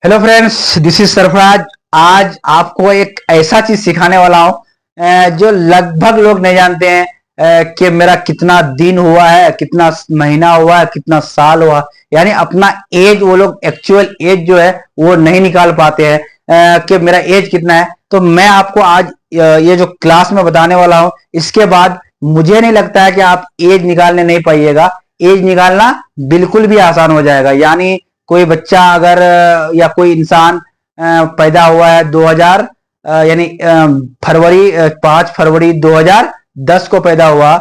Hello friends, this is Sarfaraz. आज आपको एक ऐसा चीज सिखाने वाला हूं जो लगभग लोग नहीं जानते हैं कि मेरा कितना दिन हुआ है, कितना महीना हुआ है, कितना साल हुआ। यानी अपना एज वो लोग एक्चुअल एज जो है वो नहीं निकाल पाते हैं कि मेरा एज कितना है। तो मैं आपको आज ये जो क्लास में बताने वाला हूं, इसके बाद मुझे नहीं लगता है कि आप एज निकालने नहीं पाइएगा। एज निकालना बिल्कुल भी आसान हो जाएगा। यानी कोई बच्चा अगर या कोई इंसान पैदा हुआ है 2000 यानी फरवरी 5 फरवरी 2010 को पैदा हुआ,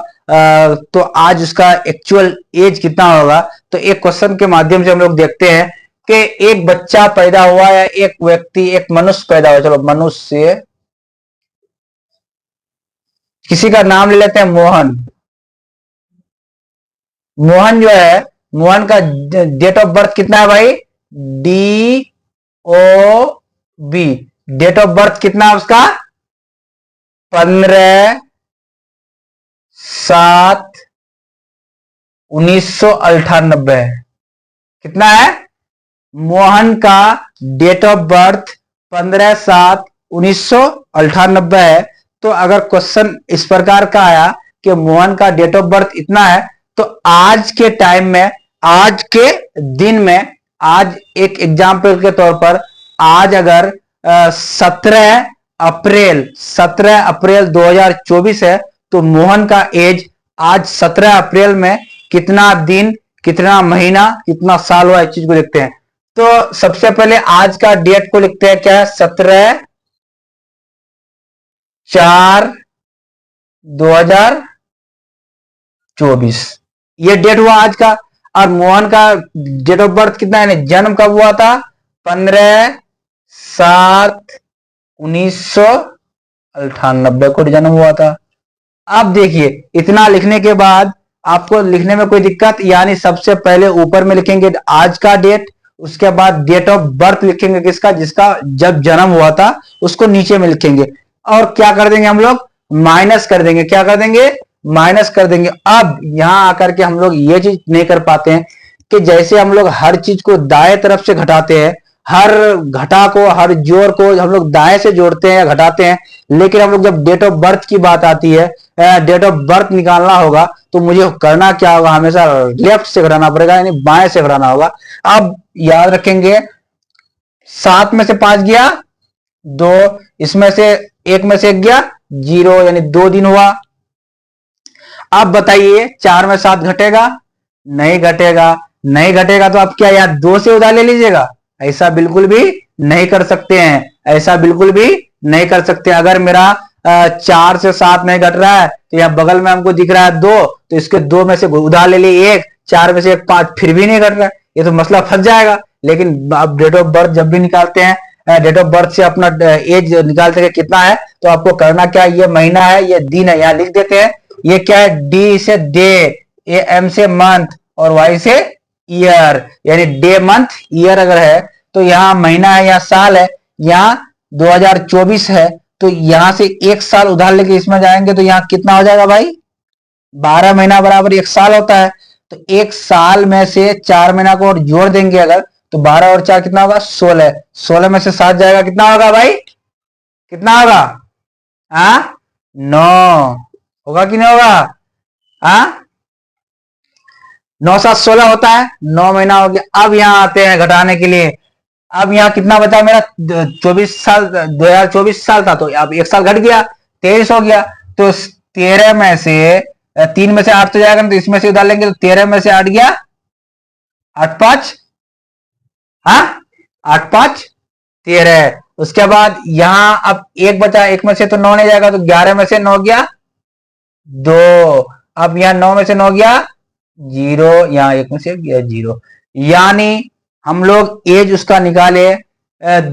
तो आज उसका एक्चुअल एज कितना होगा। तो एक क्वेश्चन के माध्यम से हम लोग देखते हैं कि एक बच्चा पैदा हुआ या एक व्यक्ति, एक मनुष्य पैदा हुआ। चलो मनुष्य, किसी का नाम ले लेते हैं मोहन। मोहन जो है, मोहन का डेट ऑफ बर्थ कितना है भाई? DOB। डेट ऑफ बर्थ कितना है उसका? 15/7/1998। कितना है मोहन का डेट ऑफ बर्थ? 15/7/1998 है। तो अगर क्वेश्चन इस प्रकार का आया कि मोहन का डेट ऑफ बर्थ इतना है, तो आज के टाइम में, आज के दिन में, आज एक एग्जाम्पल के तौर पर, आज अगर 17 अप्रैल 2024 है, तो मोहन का एज आज 17 अप्रैल में कितना दिन, कितना महीना, कितना साल हुआ, इस चीज को देखते हैं। तो सबसे पहले आज का डेट को लिखते हैं, क्या है? 17/4/2024, ये डेट हुआ आज का। और मोहन का डेट ऑफ बर्थ कितना है, जन्म कब हुआ था? 15/7/1998 को जन्म हुआ था। अब देखिए, इतना लिखने के बाद आपको लिखने में कोई दिक्कत? यानी सबसे पहले ऊपर में लिखेंगे आज का डेट, उसके बाद डेट ऑफ बर्थ लिखेंगे किसका, जिसका जब जन्म हुआ था, उसको नीचे में लिखेंगे। और क्या कर देंगे हम लोग? माइनस कर देंगे। क्या कर देंगे? माइनस कर देंगे। अब यहां आकर के हम लोग ये चीज नहीं कर पाते हैं कि जैसे हम लोग हर चीज को दाएं तरफ से घटाते हैं, हर घटा को, हर जोड़ को हम लोग दाएं से जोड़ते हैं या घटाते हैं, लेकिन हम लोग जब डेट ऑफ बर्थ की बात आती है, डेट ऑफ बर्थ निकालना होगा, तो मुझे करना क्या होगा? हमेशा लेफ्ट से घटाना पड़ेगा, यानी बाएं से घटाना होगा। अब याद रखेंगे, 7 में से 5 गया 2, इसमें से 1 में से 1 गया 0, यानी 2 दिन हुआ। अब बताइए, 4 में 7 घटेगा? नहीं घटेगा। नहीं घटेगा तो आप क्या यार 2 से उधार ले लीजिएगा? ऐसा बिल्कुल भी नहीं कर सकते हैं। ऐसा बिल्कुल भी नहीं कर सकते। अगर मेरा 4 से 7 नहीं घट रहा है, तो यहाँ बगल में हमको दिख रहा है 2, तो इसके 2 में से उधार ले लिए 1, 4 में से 1 5, फिर भी नहीं घट रहा है, ये तो मसला फंस जाएगा। लेकिन आप डेट ऑफ बर्थ जब भी निकालते हैं, डेट ऑफ बर्थ से अपना एज निकालते हैं कितना है, तो आपको करना क्या है? ये महीना है, ये दिन है, यहां लिख देते हैं। ये क्या है? डी से डे, एम से मंथ, और वाई से ईयर। यानी डे मंथ ईयर अगर है, तो यहां महीना है, यहां साल है, यहां 2024 है, तो यहां से 1 साल उधार लेके इसमें जाएंगे, तो यहां कितना हो जाएगा भाई? 12 महीना बराबर 1 साल होता है। तो 1 साल में से 4 महीना को और जोड़ देंगे अगर, तो 12 और 4 कितना होगा? 16। 16 में से 7 जाएगा, कितना होगा भाई? कितना होगा? 9 होगा कि नहीं होगा? 9 7 16 होता है, 9 महीना हो गया। अब यहां आते हैं घटाने के लिए। अब यहाँ कितना बचा मेरा? 24 साल, 2024 साल था, तो अब 1 साल घट गया, 23 हो गया। तो 13 में से 3 में से 8 तो जाएगा, तो इसमें से उधार लेंगे, तो 13 में से 8 गया 8 5, 8 5 13। उसके बाद यहां अब 1 बचा, 1 में से तो 9 नहीं जाएगा, तो 11 में से 9 गया 2। अब यहां 9 में से 9 गया 0, यहां 1 में से गया 0। यानी हम लोग एज उसका निकाले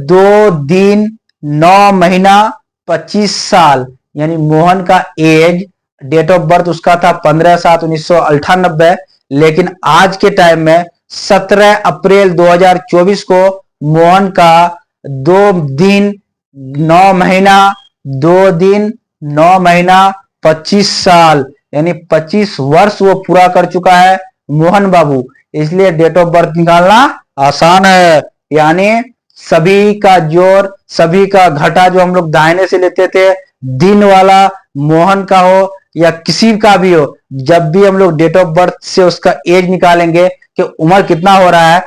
2 दिन 9 महीना 25 साल। यानी मोहन का एज, डेट ऑफ बर्थ उसका था 15/7/1998, लेकिन आज के टाइम में 17 अप्रैल 2024 को मोहन का 2 दिन 9 महीना, 2 दिन 9 महीना 25 साल, यानी 25 वर्ष वो पूरा कर चुका है मोहन बाबू। इसलिए डेट ऑफ बर्थ निकालना आसान है। यानी सभी का जोड़, सभी का घटा जो हम लोग दाहिने से लेते थे, दिन वाला मोहन का हो या किसी का भी हो, जब भी हम लोग डेट ऑफ बर्थ से उसका एज निकालेंगे कि उम्र कितना हो रहा है,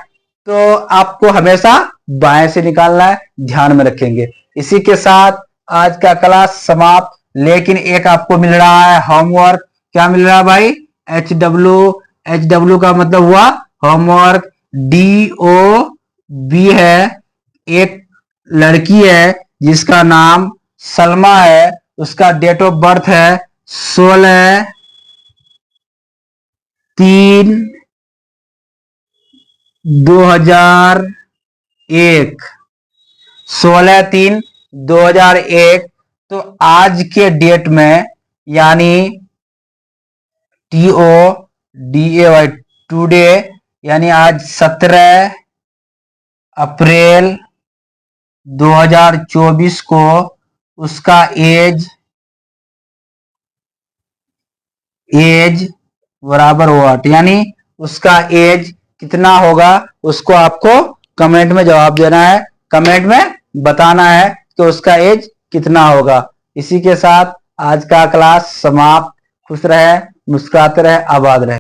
तो आपको हमेशा बाएं से निकालना है, ध्यान में रखेंगे। इसी के साथ आज का क्लास समाप्त। लेकिन एक आपको मिल रहा है होमवर्क। क्या मिल रहा है भाई? HW का मतलब हुआ होमवर्क। DOB है, एक लड़की है जिसका नाम सलमा है, उसका डेट ऑफ बर्थ है 16/3/2001, 16/3/2001। तो आज के डेट में यानी TODAY टुडे, यानी आज 17 अप्रैल 2024 को उसका एज बराबर व्हाट, यानी उसका एज कितना होगा, उसको आपको कमेंट में जवाब देना है, कमेंट में बताना है कि उसका एज कितना होगा। इसी के साथ आज का क्लास समाप्त। खुश रहे, मुस्कुराते रहे, आबाद रहे।